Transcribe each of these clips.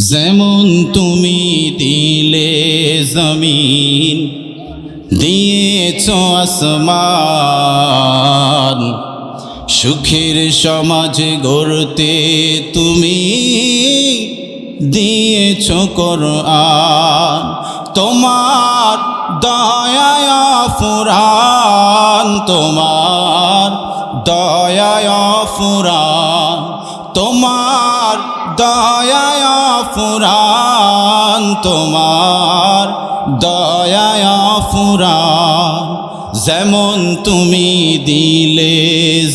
যেমন তুমি দিলে জমিন, দিয়েছ আসমান, সুখের সমাজ গড়তে তুমি দিয়েছ কোরআন। তোমার দয়ায় ফুরান, তোমার দয়ায় ফুরান, তোমার দয়ায় ফুরান, তোমার দয়ায় ফুরান। যেমন তুমি দিলে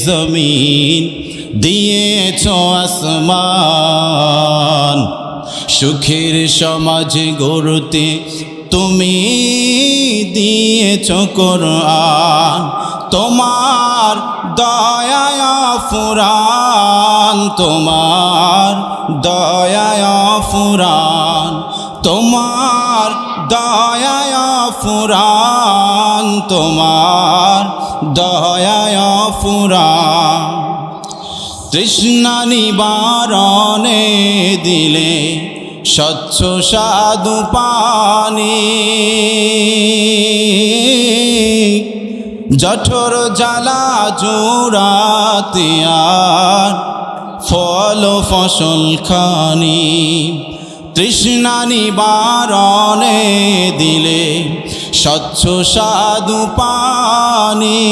জমিন, দিয়েছ আসমান, সুখের সমাজ গড়তে তুমি দিয়েছ কোরআন। তোমার দয়ায় ফুরান, তোমার দয়ায় ফুরান, তোমার দয়ায় ফুরান, তোমার দয়ায় ফুরান। তৃষ্ণা নিবারণে দিলে স্বচ্ছ সাধু পানি, জঠর জ্বালা জোড়াতে আর ফল ফসল খানি। তৃষ্ণা নিবারণে দিলে স্বচ্ছ সাধু পানি,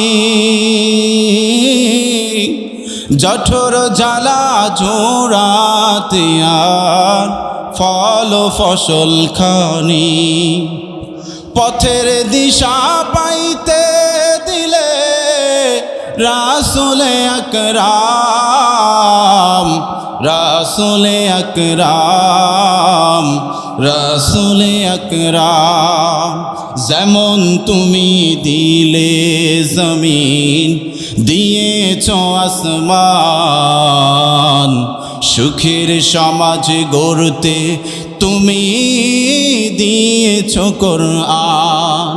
জঠর জ্বালা জোড়াতে আর ফল ফসল খানি। পথের দিশা পাইতে দিলে রাসূলে আকরাম, রাসূলে আকরাম, রাসূলে আকরাম। যেমন তুমি দিলে জমিন, দিয়েছ আসমান, সুখের সমাজ গড়তে তুমি দিয়েছ কোরআন।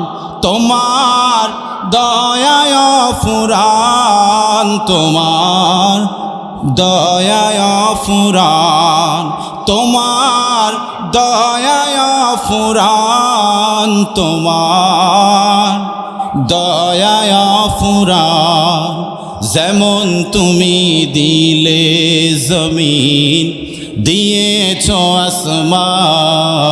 তোমার দয়ায় ফুরান, তোমার দয়ায় ফুরান, তোমার দয়ায় ফুরান, তোমার দয়ায় ফুরান। যেমন তুমি দিলে জমিন, দিয়েছ আসমান,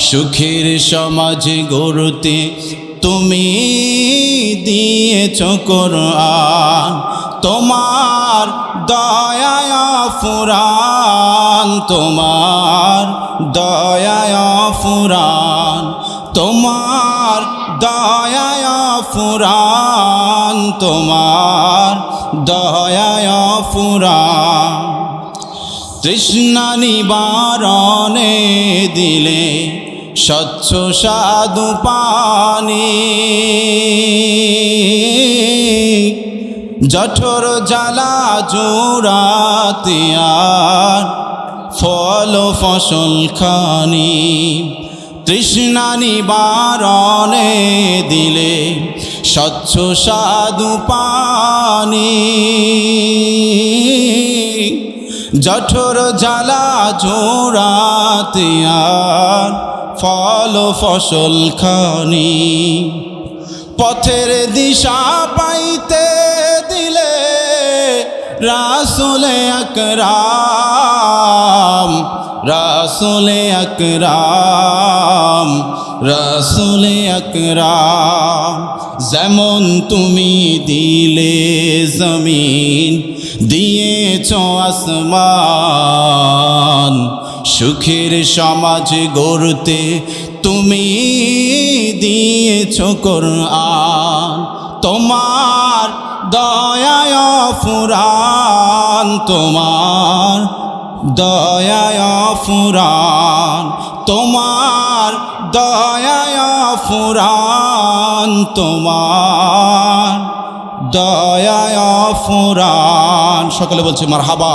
সুখের সমাজ গড়তে তুমি দিয়েছ কোরআন। তোমার দয়ায় ফুরান, তোমার দয়ায় ফুরান, তোমার দয়ায় ফুরান, তোমার দয়ায় ফুরান। তৃষ্ণা নিবারণে দিলে স্বচ্ছ সাধু পানি, জঠর জ্বালা জোড়াতে আর ফল ফসল খানি। তৃষ্ণা নিবারণে দিলে স্বচ্ছ সাধু পানি, জঠর জ্বালা জোড়াতে আর ফল ফসল খানি। পথের দিশা পাইতে দিলে রাসূলে আকরাম, রাসূলে আকরাম, রাসূলে আকরাম। যেমন তুমি দিলে জমিন, দিয়েছ আসমান, সুখের সমাজ গড়তে তুমি দিয়েছ কোরআন। তোমার দয়ায় ফুরান, তোমার দয়ায় ফুরান, তোমার দয়ায় ফুরান, তোমার দয়ায় ফুরান। সকলে বলছি মারহাবা।